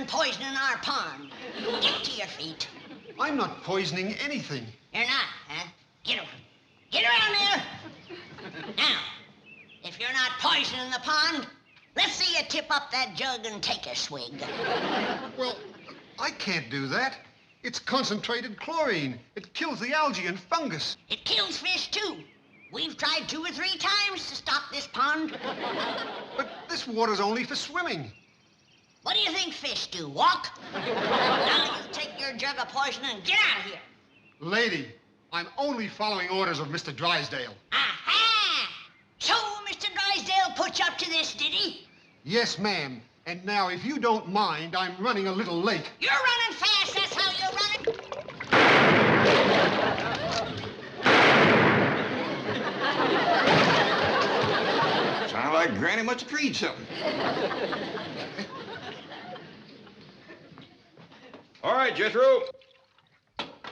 been poisoning our pond. Get to your feet. I'm not poisoning anything. You're not, huh? Get over. Get around there. Now, if you're not poisoning the pond, let's see you tip up that jug and take a swig. Well, I can't do that. It's concentrated chlorine. It kills the algae and fungus. It kills fish, too. We've tried 2 or 3 times to stop this pond. But this water's only for swimming. What do you think fish do, walk? Now you take your jug of poison and get out of here. Lady, I'm only following orders of Mr. Drysdale. Aha! So Mr. Drysdale put you up to this, did he? Yes, ma'am. And now, if you don't mind, I'm running a little late. You're running fast, that's how you're running. Sound like Granny must have read something. All right, Jethro.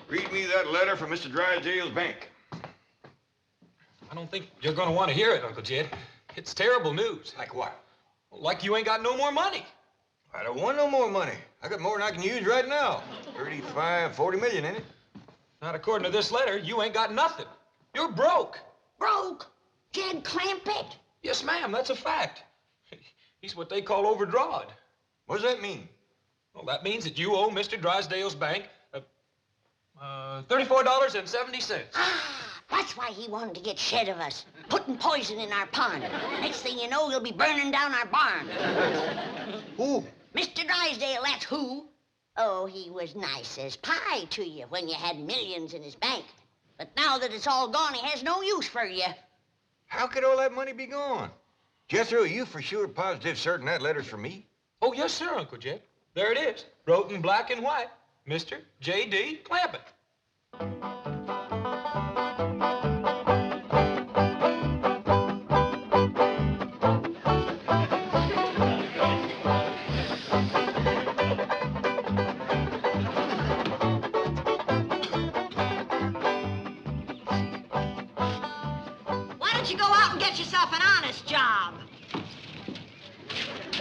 Read me that letter from Mr. Drysdale's bank. I don't think you're going to want to hear it, Uncle Jed. It's terrible news. Like what? Like you ain't got no more money. I don't want no more money. I got more than I can use right now. 35, 40 million in it. Not according to this letter. You ain't got nothing. You're broke. Broke? Jed Clampett? Yes, ma'am, that's a fact. He's what they call overdrawn. What does that mean? Well, that means that you owe Mr. Drysdale's bank $34.70. That's why he wanted to get shed of us, putting poison in our pond. Next thing you know, he'll be burning down our barn. Who? Mr. Drysdale, that's who. Oh, he was nice as pie to you when you had millions in his bank. But now that it's all gone, he has no use for you. How could all that money be gone? Jethro, are you for sure positive certain that letter's for me? Oh, yes, sir, Uncle Jed. There it is, wrote in black and white. Mr. J.D. Clampett. Why don't you go out and get yourself an honest job?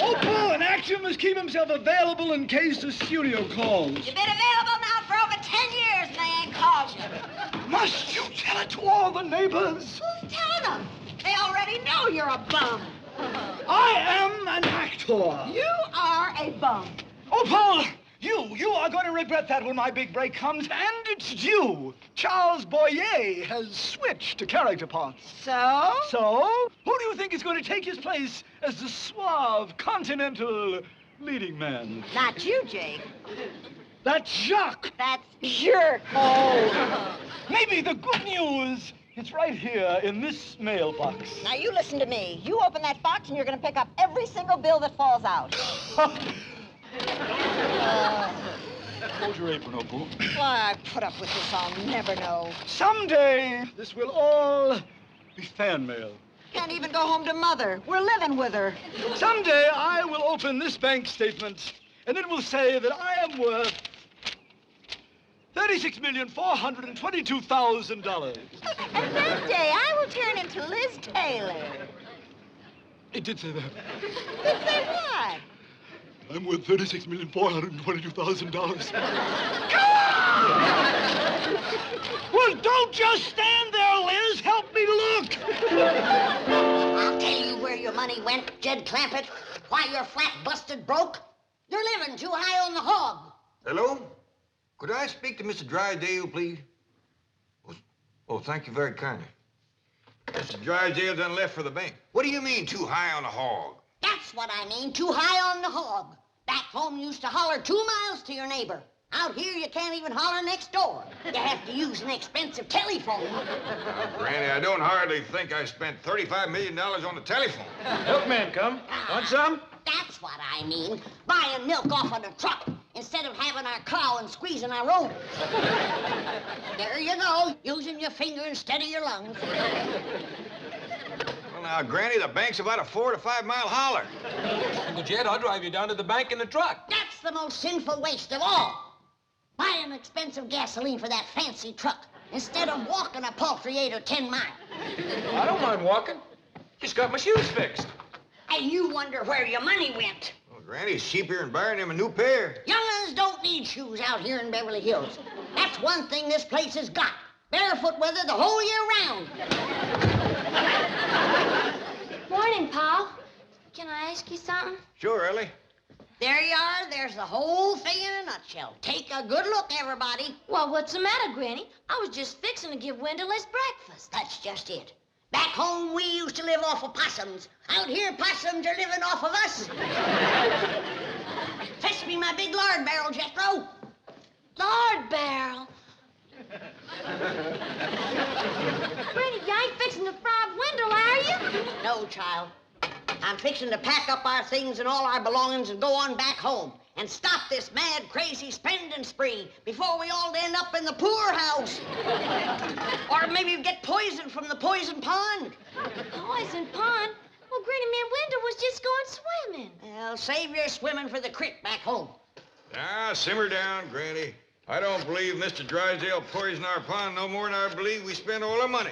Opal, an actor must keep himself available in case the studio calls. You've been available now for over 10 years and they ain't called you. Must you tell it to all the neighbors? Who's telling them? They already know you're a bum. I am an actor. You are a bum. Opal, you are going to regret that when my big break comes, and it's due. Charles Boyer has switched to character parts. So? So, who do you think is going to take his place as the suave, continental leading man? Not you, Jake. That's Jacques. That's jerk. Oh, maybe the good news is right here in this mailbox. Now, you listen to me. You open that box and you're going to pick up every single bill that falls out. Hold your apron, Opal. Why, I put up with this, I'll never know. Someday, this will all be fan mail. Can't even go home to Mother. We're living with her. Someday, I will open this bank statement, and it will say that I am worth $36,422,000. And that day, I will turn into Liz Taylor. It did say that. Did say what? I'm worth $36,422,000. Well, don't just stand there, Liz. Help me look. I'll tell you where your money went, Jed Clampett. Why you're flat busted broke. You're living too high on the hog. Hello? Could I speak to Mr. Drysdale, please? Oh, thank you very kindly. Mr. Drysdale done left for the bank. What do you mean, too high on the hog? That's what I mean, too high on the hog. Back home, you used to holler 2 miles to your neighbor. Out here, you can't even holler next door. You have to use an expensive telephone. Granny, I don't hardly think I spent $35 million on the telephone. Milkman, come. Want some? That's what I mean. Buying milk off of the truck instead of having our cow and squeezing our own. There you go, using your finger instead of your lungs. Well, now, Granny, the bank's about a 4 to 5 mile holler. Uncle Jed, I'll drive you down to the bank in the truck. That's the most sinful waste of all. Buying expensive gasoline for that fancy truck instead of walking a paltry 8 or 10 miles. I don't mind walking. Just got my shoes fixed. And you wonder where your money went. Oh, Granny's cheaper than buying him a new pair. Young'uns don't need shoes out here in Beverly Hills. That's one thing this place has got. Barefoot weather the whole year round. Morning, Pa. Can I ask you something? Sure, Ellie. There you are. There's the whole thing in a nutshell. Take a good look, everybody. Well, what's the matter, Granny? I was just fixing to give Wendell his breakfast. That's just it. Back home, we used to live off of possums. Out here, possums are living off of us. Fetch me my big lard barrel, Jethro. Lard barrel. Granny, you ain't fixing to fry Wendell, are you? No, child. I'm fixing to pack up our things and all our belongings and go on back home and stop this mad, crazy spending spree before we all end up in the poorhouse. Or maybe get poisoned from the poison pond. Poison pond? Well, Granny, me and Wendell was just going swimming. Well, save your swimming for the creek back home. Ah, simmer down, Granny. I don't believe Mr. Drysdale poisoned our pond no more than I believe we spent all our money.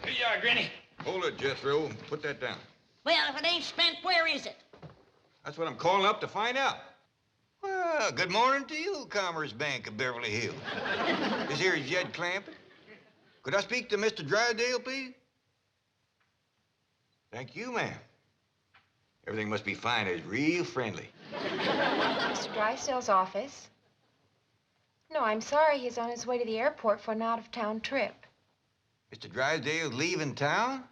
Here you are, Granny. Hold it, Jethro. Put that down. Well, if it ain't spent, where is it? That's what I'm calling up to find out. Well, good morning to you, Commerce Bank of Beverly Hills. This here is Jed Clampett. Could I speak to Mr. Drysdale, please? Thank you, ma'am. Everything must be fine. It's real friendly. Mr. Drysdale's office? No, I'm sorry. He's on his way to the airport for an out-of-town trip. Mr. Drysdale's leaving town?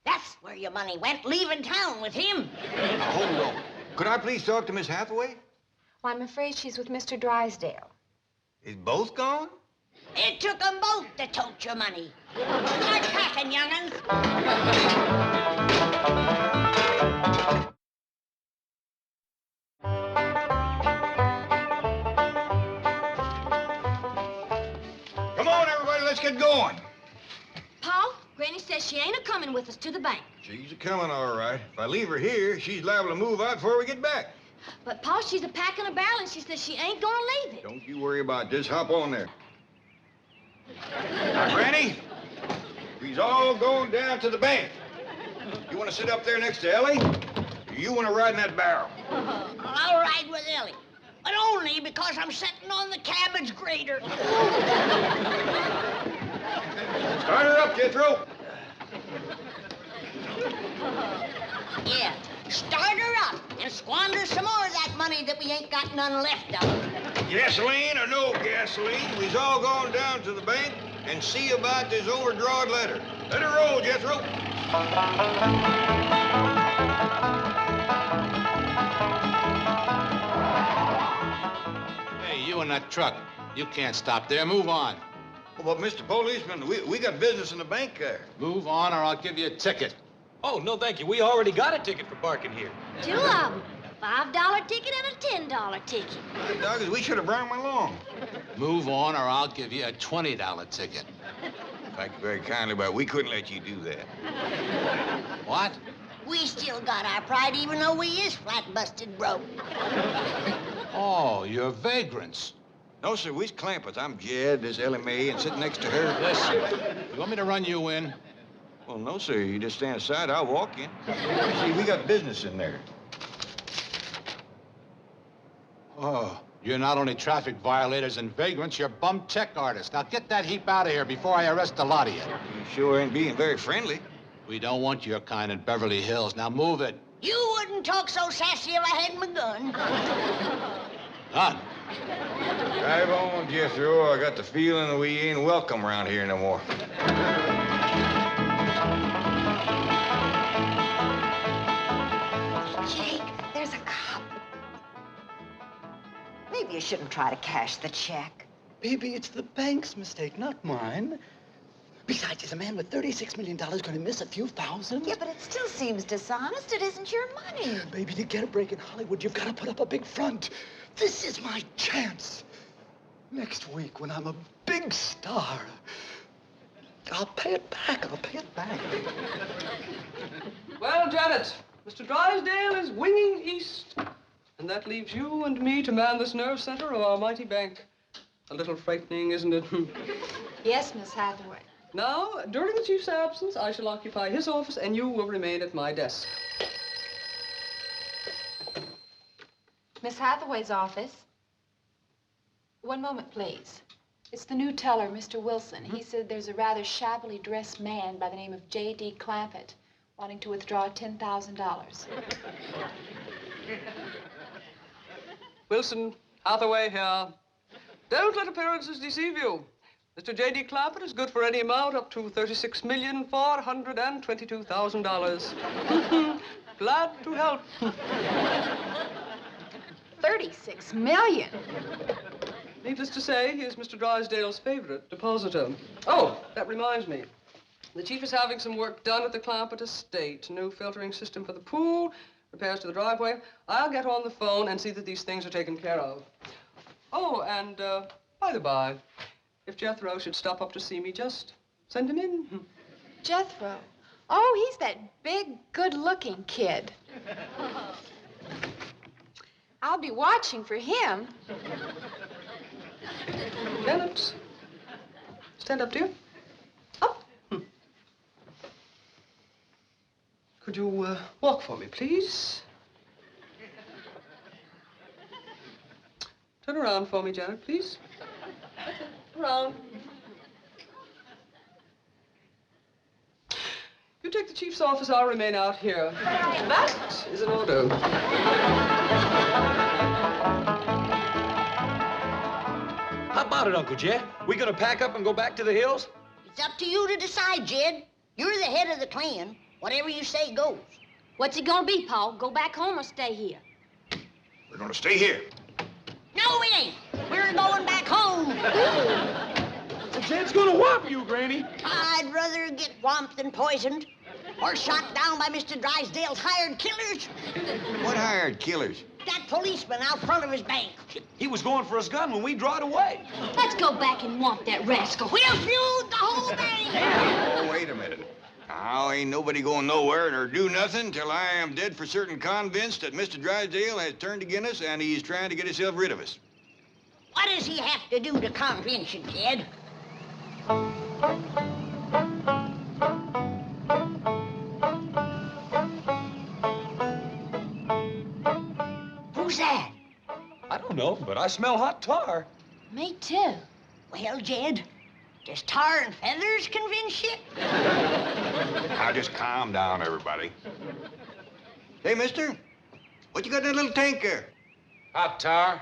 That's where your money went, leaving town with him. Now, hold on. Could I please talk to Miss Hathaway? Well, I'm afraid she's with Mr. Drysdale. Is both gone? It took them both to tote your money. Start packing, young'uns. Come on, everybody, let's get going. Pa, Granny says she ain't a-coming with us to the bank. She's a-coming, all right. If I leave her here, she's liable to move out before we get back. But, Pa, she's a-packing a barrel, and she says she ain't gonna leave it. Don't you worry about it. Just hop on there. Now, Granny, we's all going down to the bank. You want to sit up there next to Ellie? Or you want to ride in that barrel? I'll ride with Ellie, but only because I'm sitting on the cabbage grater. Start her up, Jethro. Yeah, start her up and squander some more of that money that we ain't got none left of. Gasoline or no gasoline, we's all going down to the bank and see about this overdrawn letter. Let her roll, Jethro. Hey, you in that truck. You can't stop there. Move on. Oh, but Mr. Policeman, we got business in the bank there. Move on or I'll give you a ticket. Oh, no, thank you. We already got a ticket for parking here. Two of them. $5 ticket and a $10 ticket. The doggers, we should have brought him along. Move on or I'll give you a $20 ticket. Thank you very kindly, but we couldn't let you do that. What? We still got our pride even though we is flat busted broke. Oh, you're vagrants. No, sir, we's Clampetts. I'm Jed, this Ellie Mae, and sitting next to her. Listen, you want me to run you in? Well, no, sir. You just stand aside. I'll walk in. See, we got business in there. Oh, you're not only traffic violators and vagrants, you're bum tech artists. Now get that heap out of here before I arrest a lot of you. You sure ain't being very friendly. We don't want your kind in Beverly Hills. Now move it. You wouldn't talk so sassy if I had my gun. Done. Drive on, Jethro. I got the feeling that we ain't welcome around here no more. Jake, there's a cop. Maybe you shouldn't try to cash the check. Baby, it's the bank's mistake, not mine. Besides, is a man with $36 million going to miss a few thousand? Yeah, but it still seems dishonest. It isn't your money. Baby, to get a break in Hollywood, you've got to put up a big front. This is my chance. Next week, when I'm a big star, I'll pay it back. I'll pay it back. Well, Janet, Mr. Drysdale is winging east. And that leaves you and me to man this nerve center of our mighty bank. A little frightening, isn't it? Yes, Miss Hathaway. Now, during the chief's absence, I shall occupy his office and you will remain at my desk. Miss Hathaway's office. One moment, please. It's the new teller, Mr. Wilson. He said there's a rather shabbily dressed man by the name of J.D. Clampett wanting to withdraw $10,000. Wilson, Hathaway here. Don't let appearances deceive you. Mr. J.D. Clampett is good for any amount up to $36,422,000. Glad to help. 36 million. Needless to say, he is Mr. Drysdale's favorite depositor. Oh, that reminds me. The chief is having some work done at the Clampett estate. New filtering system for the pool, repairs to the driveway. I'll get on the phone and see that these things are taken care of. Oh, and by the by, if Jethro should stop up to see me, just send him in. Jethro. Oh, he's that big, good-looking kid. I'll be watching for him. Janet, stand up, dear. Up. Could you walk for me, please? Turn around for me, Janet, please. Around. You take the chief's office, I'll remain out here. That is an order. How about it, Uncle Jed? We gonna pack up and go back to the hills? It's up to you to decide, Jed. You're the head of the clan. Whatever you say goes. What's it gonna be, Paul? Go back home or stay here? We're gonna stay here. No, we ain't. We're going back home. Jed's gonna whop you, Granny. I'd rather get whomped than poisoned. Or shot down by Mr. Drysdale's hired killers. What hired killers? That policeman out front of his bank. He was going for his gun when we drawed away. Let's go back and whomp that rascal. We'll feud the whole thing. Oh, wait a minute. Now, ain't nobody going nowhere or do nothing till I am dead for certain convinced that Mr. Drysdale has turned against us and he's trying to get himself rid of us. What does he have to do to convince you, Jed? Who's that? I don't know, but I smell hot tar. Me too. Well, Jed, does tar and feathers convince you? Now, just calm down, everybody. Hey, mister, what you got in that little tank there? Hot tar.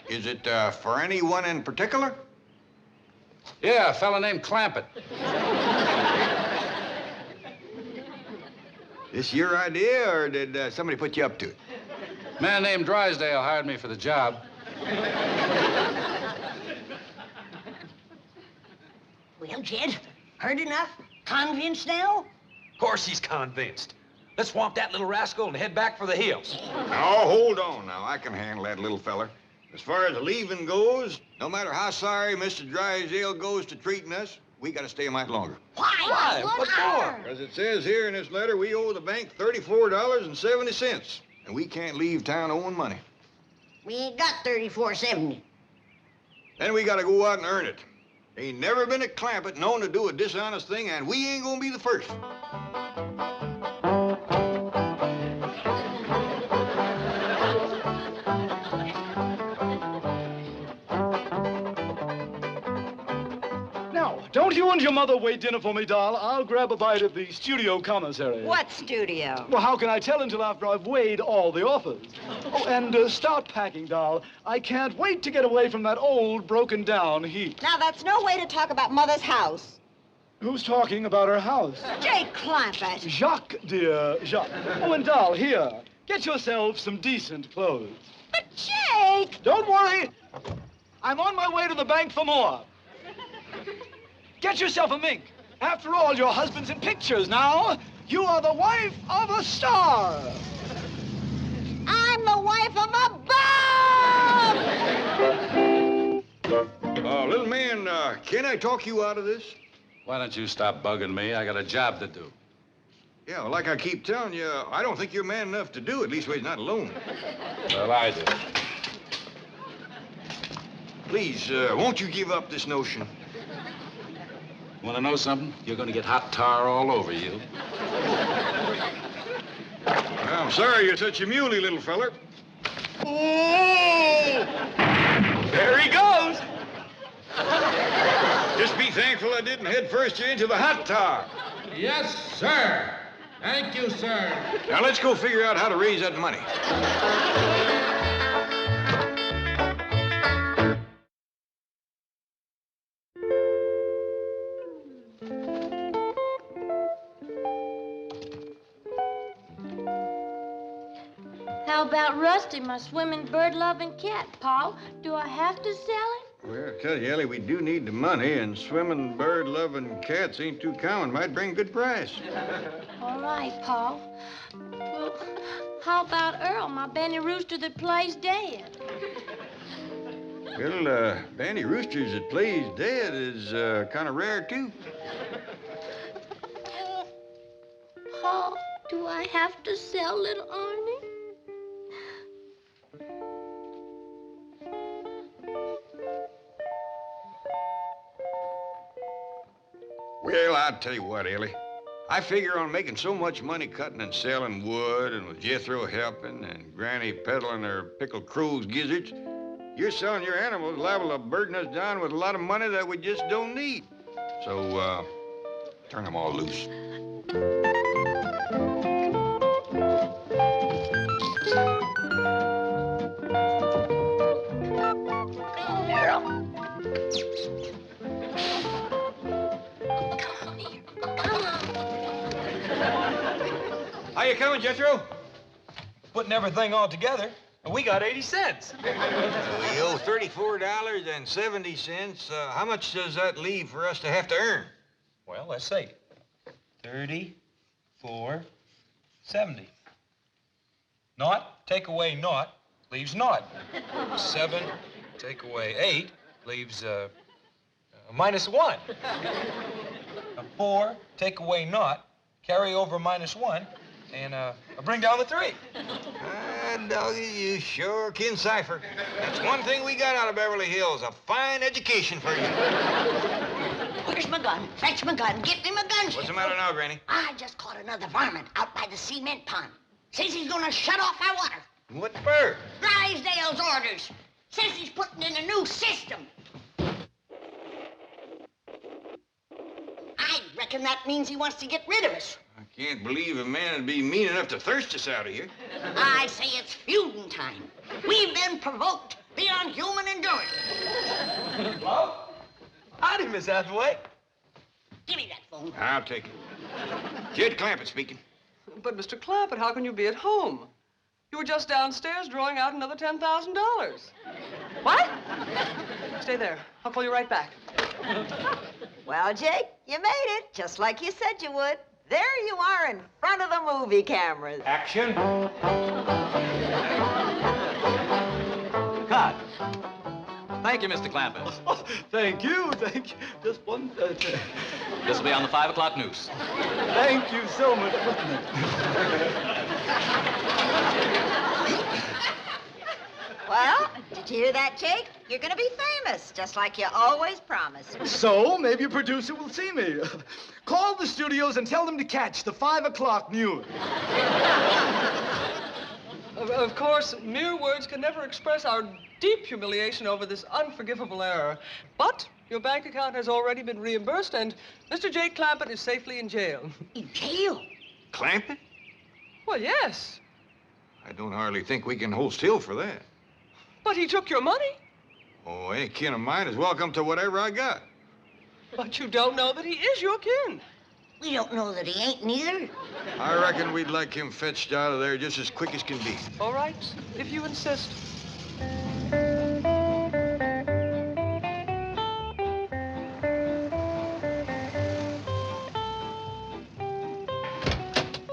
Is it for anyone in particular? Yeah, a fella named Clampett. This your idea, or did somebody put you up to it? Man named Drysdale hired me for the job. Well, Jed, heard enough? Convinced now? Of course he's convinced. Let's swamp that little rascal and head back for the hills. Now, hold on now. I can handle that little feller. As far as leaving goes, no matter how sorry Mr. Drysdale goes to treating us, we gotta stay a mite longer. Why? What for? Because it says here in this letter we owe the bank $34.70, and we can't leave town owing money. We ain't got $34.70. Then we gotta go out and earn it. Ain't never been a Clampett known to do a dishonest thing, and we ain't gonna be the first. Now, don't you and your mother wait dinner for me, doll. I'll grab a bite at the studio commissary. What studio? Well, how can I tell until after I've weighed all the offers? Oh, and start packing, doll. I can't wait to get away from that old, broken-down heap. Now, that's no way to talk about Mother's house. Who's talking about her house? Jake Clampett. Jacques, dear, Jacques. Oh, and doll, here. Get yourself some decent clothes. But Jake! Don't worry. I'm on my way to the bank for more. Get yourself a mink. After all, your husband's in pictures now. You are the wife of a star. I'm the wife of a bum! Little man, can I talk you out of this? Why don't you stop bugging me? I got a job to do. Yeah, well, like I keep telling you, I don't think you're man enough to do it. At least he's not alone. Well, I do. Please, won't you give up this notion? Want to know something? You're going to get hot tar all over you. I'm sorry you're such a muley, little feller. Oh! There he goes. Just be thankful I didn't head first you into the hot tar. Yes, sir. Thank you, sir. Now let's go figure out how to raise that money. How about Rusty, my swimming, bird-loving cat, Pa? Do I have to sell him? Well, I tell you, Ellie, we do need the money, and swimming, bird-loving cats ain't too common. Might bring a good price. All right, Pa. Well, how about Earl, my Benny Rooster that plays dead? Well, Bandy Roosters that plays dead is kind of rare, too. Pa, do I have to sell little Arnie? Well, I'll tell you what, Ellie. I figure on making so much money cutting and selling wood, and with Jethro helping, and Granny peddling her pickled crow's gizzards, you're selling your animals liable to burden us down with a lot of money that we just don't need. So, turn them all loose. How you coming, Jethro? Putting everything all together, and we got 80 cents. We owe $34.70. How much does that leave for us to have to earn? Well, let's see. 34.70. Naught, take away naught, leaves naught. 7, take away 8, leaves -1. 4, take away naught, carry over -1, and bring down the 3. Doggy, you sure can cipher. That's one thing we got out of Beverly Hills, a fine education for you. Where's my gun? Fetch my gun. Get me my gun. What's the matter now, Granny? I just caught another varmint out by the cement pond. Says he's gonna shut off our water. What for? Drysdale's orders. Says he's putting in a new system. I reckon that means he wants to get rid of us. I can't believe a man would be mean enough to thirst us out of here. I say it's feuding time. We've been provoked beyond human endurance. Hello? Howdy, Miss Hathaway. Give me that phone. I'll take it. Jed Clampett speaking. But, Mr. Clampett, how can you be at home? You were just downstairs drawing out another $10,000. What? Stay there. I'll call you right back. Well, Jake, you made it, just like you said you would. There you are in front of the movie cameras. Action. Cut. Thank you, Mr. Clampett. Thank you. Just one... This will be on the 5 o'clock news. Thank you so much. Well, did you hear that, Jake? You're gonna be famous, just like you always promised. So, maybe a producer will see me. Call the studios and tell them to catch the 5 o'clock news. Of course, mere words can never express our deep humiliation over this unforgivable error. But your bank account has already been reimbursed, and Mr. Jake Clampett is safely in jail. In jail? Clampett? Well, yes. I don't hardly think we can hold still for that. But he took your money. Oh, any kin of mine is welcome to whatever I got. But you don't know that he is your kin. We don't know that he ain't neither. I reckon we'd like him fetched out of there just as quick as can be. All right, if you insist.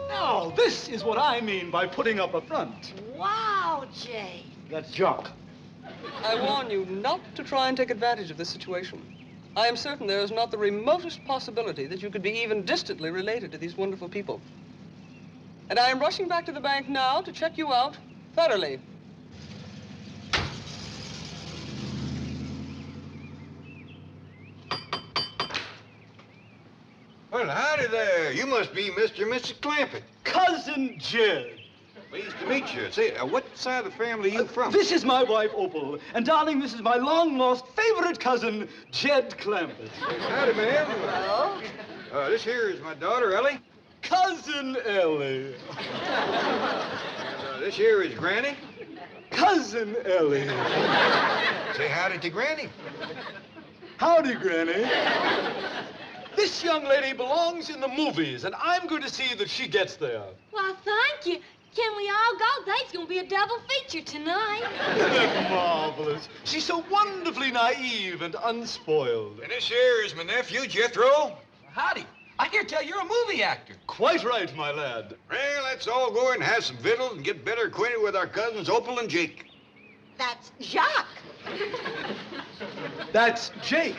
Now, this is what I mean by putting up a front. Wow, Jay. That's junk. I warn you not to try and take advantage of this situation. I am certain there is not the remotest possibility that you could be even distantly related to these wonderful people. And I am rushing back to the bank now to check you out thoroughly. Well, howdy there. You must be Mr. and Mrs. Clampett. Cousin Jed. Pleased to meet you. Say, what side of the family are you from? This is my wife, Opal. And, darling, this is my long-lost favorite cousin, Jed Clampett. Howdy, ma'am. Hello? This here is my daughter, Ellie. Cousin Ellie. This here is Granny. Cousin Ellie. Say howdy to Granny. Howdy, Granny. This young lady belongs in the movies, and I'm going to see that she gets there. Well, thank you. Can we all go? There's going to be a double feature tonight. Marvelous. She's so wonderfully naive and unspoiled. And this here is my nephew, Jethro. Howdy. I hear tell you're a movie actor. Quite right, my lad. Well, let's all go and have some victuals and get better acquainted with our cousins, Opal and Jake. That's Jacques. That's Jake.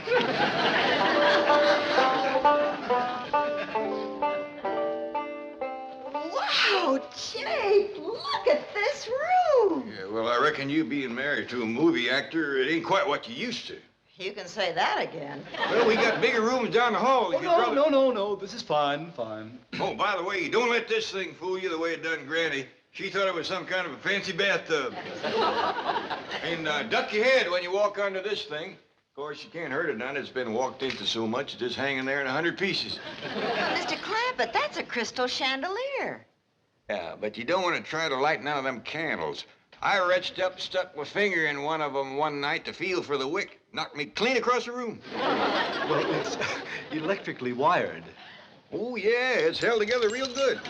Wow, Jake, look at this room. Yeah, well, I reckon you being married to a movie actor, it ain't quite what you used to. You can say that again. Well, we got bigger rooms down the hall. Oh, no. This is fine. Oh, by the way, don't let this thing fool you the way it done Granny. She thought it was some kind of a fancy bathtub. And duck your head when you walk under this thing. Of course, you can't hurt it none. It's been walked into so much, it's just hanging there in 100 pieces. Mr. Clampett, that's a crystal chandelier. Yeah, but you don't want to try to light none of them candles. I reached up, stuck my finger in one of them one night to feel for the wick. Knocked me clean across the room. Well, it's electrically wired. Oh, yeah, it's held together real good.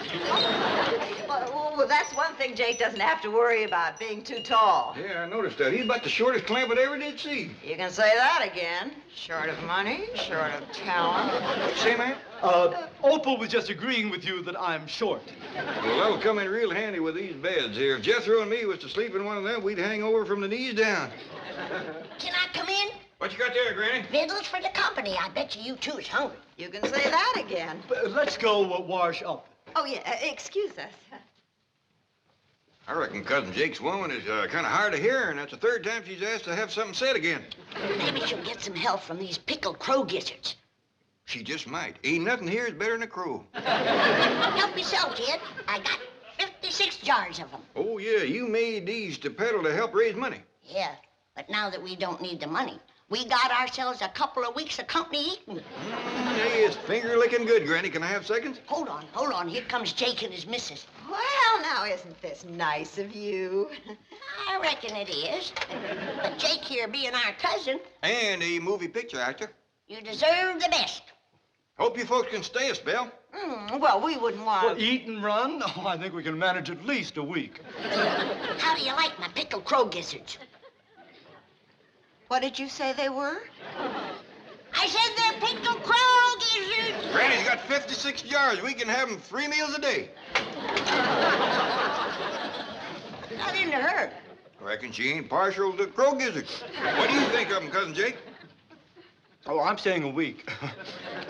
Well, that's one thing Jake doesn't have to worry about, being too tall. Yeah, I noticed that. He's about the shortest Clampett I ever did see. You can say that again. Short of money, short of talent. What you say, man? Opal was just agreeing with you that I'm short. Well, that'll come in real handy with these beds here. If Jethro and me was to sleep in one of them, we'd hang over from the knees down. Can I come in? What you got there, Granny? Victuals for the company. I bet you two's hungry. You can say that again. Let's go wash up. Oh, yeah, excuse us. I reckon Cousin Jake's woman is kind of hard of hearing. That's the third time she's asked to have something said again. Maybe she'll get some help from these pickled crow gizzards. She just might. Ain't nothing here is better than a crow. Help yourself, kid. I got 56 jars of them. Oh, yeah, you made these to peddle to help raise money. Yeah, but now that we don't need the money, we got ourselves a couple of weeks of company eating. Hey, it's finger-licking good, Granny. Can I have seconds? Hold on. Here comes Jake and his missus. Well, now, isn't this nice of you? I reckon it is. But Jake here being our cousin, And a movie picture actor. you deserve the best. Hope you folks can stay a spell. Well, we wouldn't want... Well, eat and run? Oh, I think we can manage at least a week. How do you like my pickled crow gizzards? What did you say they were? I said they're pickled crow gizzards. Granny's got 56 jars. We can have them 3 meals a day. Not into her. I reckon she ain't partial to crow gizzards. What do you think of them, Cousin Jake? Oh, I'm staying a week.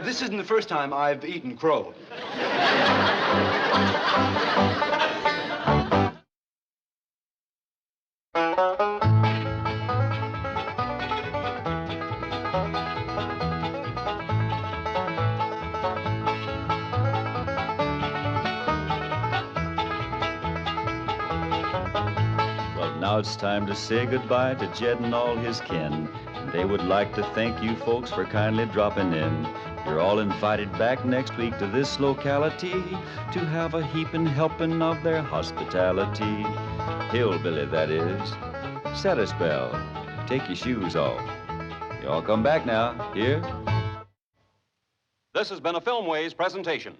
This isn't the first time I've eaten crow. Now it's time to say goodbye to Jed and all his kin. They would like to thank you folks for kindly dropping in. You're all invited back next week to this locality to have a heaping helping of their hospitality. Hillbilly, that is. Set a spell. Take your shoes off. You all come back now. Here. This has been a Filmways presentation.